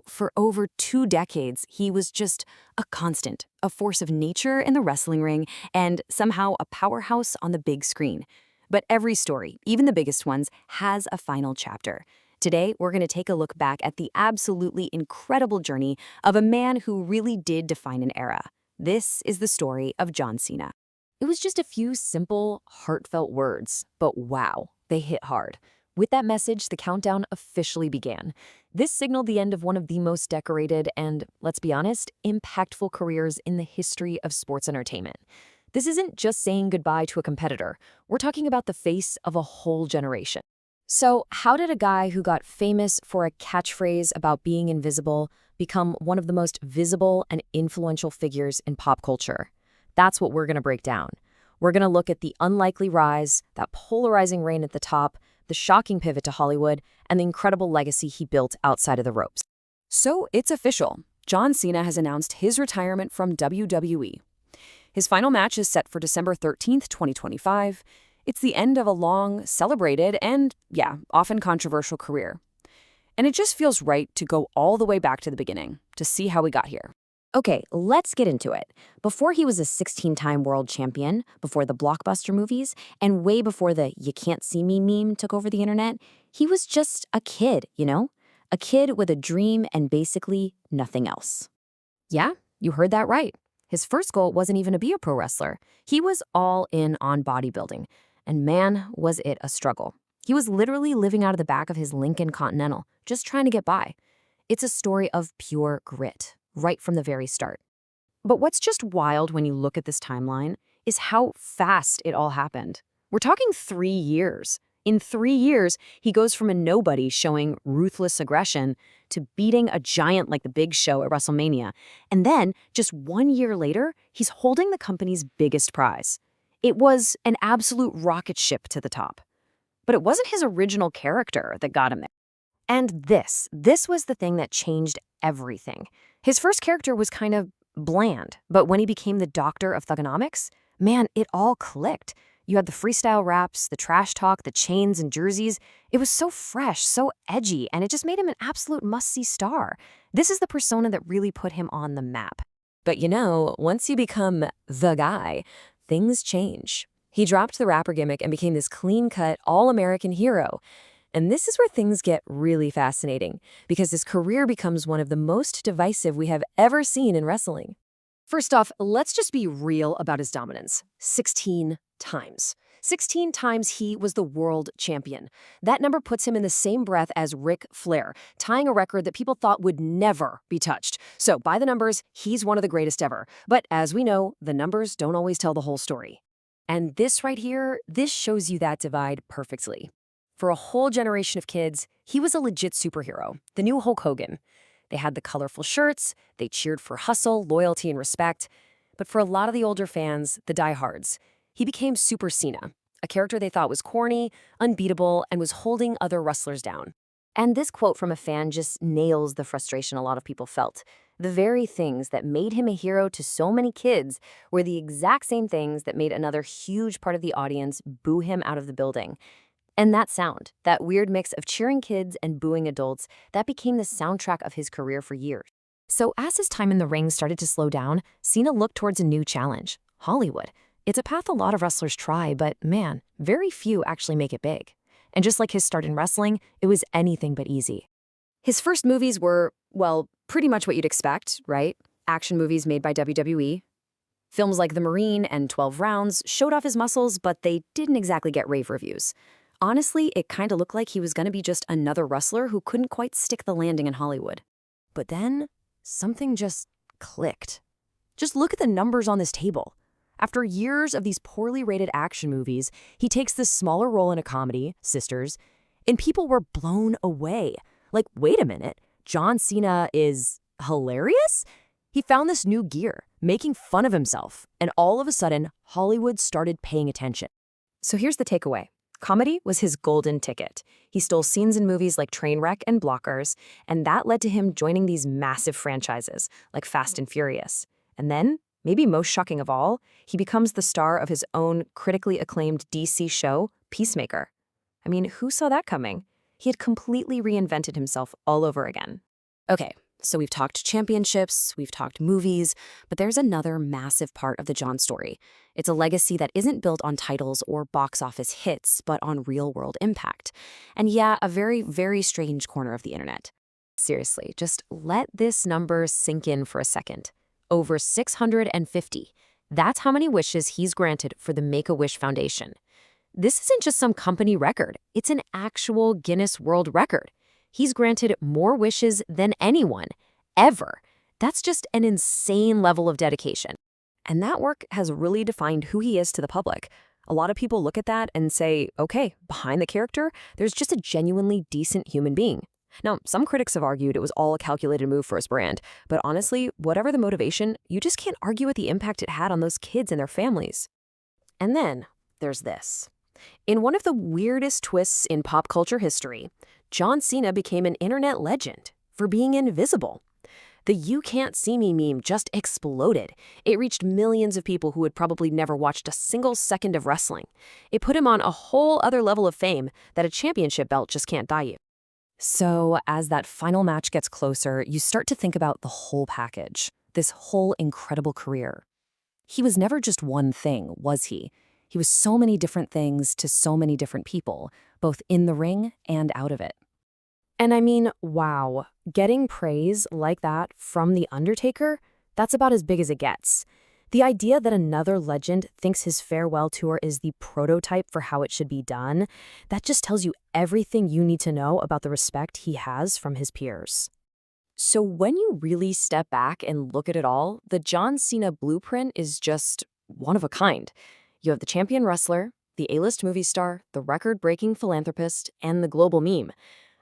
For over 2 decades, he was just a constant, a force of nature in the wrestling ring, and somehow a powerhouse on the big screen. But every story, even the biggest ones, has a final chapter. Today, we're going to take a look back at the absolutely incredible journey of a man who really did define an era. This is the story of John Cena. It was just a few simple, heartfelt words, but wow, they hit hard. With that message, the countdown officially began. This signaled the end of one of the most decorated and, let's be honest, impactful careers in the history of sports entertainment. This isn't just saying goodbye to a competitor. We're talking about the face of a whole generation. So, how did a guy who got famous for a catchphrase about being invisible become one of the most visible and influential figures in pop culture? That's what we're going to break down. We're going to look at the unlikely rise, that polarizing reign at the top, the shocking pivot to Hollywood, and the incredible legacy he built outside of the ropes. So it's official. John Cena has announced his retirement from WWE. His final match is set for December 13th, 2025. It's the end of a long, celebrated, and, often controversial career. And it just feels right to go all the way back to the beginning, to see how we got here. Okay, let's get into it. Before he was a 16-time world champion, before the blockbuster movies, and way before the "you can't see me" meme took over the internet, he was just a kid, A kid with a dream and basically nothing else. Yeah, you heard that right. His first goal wasn't even to be a pro wrestler. He was all in on bodybuilding. And man, was it a struggle. He was literally living out of the back of his Lincoln Continental, just trying to get by. It's a story of pure grit, right from the very start. But what's just wild when you look at this timeline is how fast it all happened. We're talking 3 years. In 3 years, he goes from a nobody showing ruthless aggression to beating a giant like the Big Show at WrestleMania. And then, just 1 year later, he's holding the company's biggest prize. It was an absolute rocket ship to the top. But it wasn't his original character that got him there. And this was the thing that changed everything. His first character was kind of bland, but when he became the doctor of thugonomics, man, it all clicked. You had the freestyle raps, the trash talk, the chains and jerseys. It was so fresh, so edgy, and it just made him an absolute must-see star. This is the persona that really put him on the map. But once you become the guy, things change. He dropped the rapper gimmick and became this clean-cut, all-American hero. And this is where things get really fascinating, because his career becomes one of the most divisive we have ever seen in wrestling. First off, let's just be real about his dominance. 16 times. 16 times he was the world champion. That number puts him in the same breath as Ric Flair, tying a record that people thought would never be touched. So, by the numbers, he's one of the greatest ever. But as we know, the numbers don't always tell the whole story. And this right here, this shows you that divide perfectly. For a whole generation of kids, he was a legit superhero, the new Hulk Hogan. They had the colorful shirts, they cheered for hustle, loyalty, and respect. But for a lot of the older fans, the diehards, he became Super Cena, a character they thought was corny, unbeatable, and was holding other wrestlers down. And this quote from a fan just nails the frustration a lot of people felt. The very things that made him a hero to so many kids were the exact same things that made another huge part of the audience boo him out of the building. And that sound, that weird mix of cheering kids and booing adults, that became the soundtrack of his career for years. So as his time in the ring started to slow down, Cena looked towards a new challenge, Hollywood. It's a path a lot of wrestlers try, but man, very few actually make it big. And just like his start in wrestling, it was anything but easy. His first movies were, pretty much what you'd expect, right? Action movies made by WWE. Films like The Marine and 12 Rounds showed off his muscles, but they didn't exactly get rave reviews. Honestly, it kind of looked like he was going to be just another wrestler who couldn't quite stick the landing in Hollywood. But then, something just clicked. Just look at the numbers on this table. After years of these poorly rated action movies, he takes this smaller role in a comedy, Sisters, and people were blown away. Like, wait a minute, John Cena is hilarious? He found this new gear, making fun of himself, and all of a sudden, Hollywood started paying attention. So here's the takeaway. Comedy was his golden ticket. He stole scenes in movies like Trainwreck and Blockers, and that led to him joining these massive franchises like Fast and Furious. And then, maybe most shocking of all, he becomes the star of his own critically acclaimed DC show, Peacemaker. I mean, who saw that coming? He had completely reinvented himself all over again. Okay, so we've talked championships, we've talked movies, but there's another massive part of the John story. It's a legacy that isn't built on titles or box office hits, but on real-world impact. And yeah, a very, very strange corner of the internet. Seriously, just let this number sink in for a second. Over 650. That's how many wishes he's granted for the Make-A-Wish Foundation. This isn't just some company record. It's an actual Guinness World Record. He's granted more wishes than anyone, ever. That's just an insane level of dedication. And that work has really defined who he is to the public. A lot of people look at that and say, okay, behind the character, there's just a genuinely decent human being. Now, some critics have argued it was all a calculated move for his brand, but honestly, whatever the motivation, you just can't argue with the impact it had on those kids and their families. And then there's this. In one of the weirdest twists in pop culture history, John Cena became an internet legend for being invisible. The "You Can't See Me" meme just exploded. It reached millions of people who had probably never watched a single second of wrestling. It put him on a whole other level of fame that a championship belt just can't buy you. So, as that final match gets closer, you start to think about the whole package, this whole incredible career. He was never just one thing, was he? He was so many different things to so many different people, both in the ring and out of it. And I mean, wow, getting praise like that from The Undertaker, that's about as big as it gets. The idea that another legend thinks his farewell tour is the prototype for how it should be done, that just tells you everything you need to know about the respect he has from his peers. So when you really step back and look at it all, the John Cena blueprint is just one of a kind. You have the champion wrestler, the A-list movie star, the record-breaking philanthropist, and the global meme.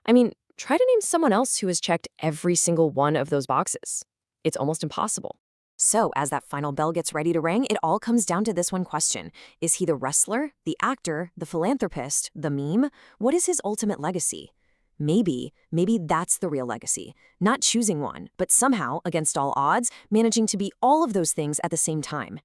I mean, try to name someone else who has checked every single one of those boxes. It's almost impossible. So, as that final bell gets ready to ring, it all comes down to this one question. Is he the wrestler, the actor, the philanthropist, the meme? What is his ultimate legacy? Maybe that's the real legacy. Not choosing one, but somehow, against all odds, managing to be all of those things at the same time.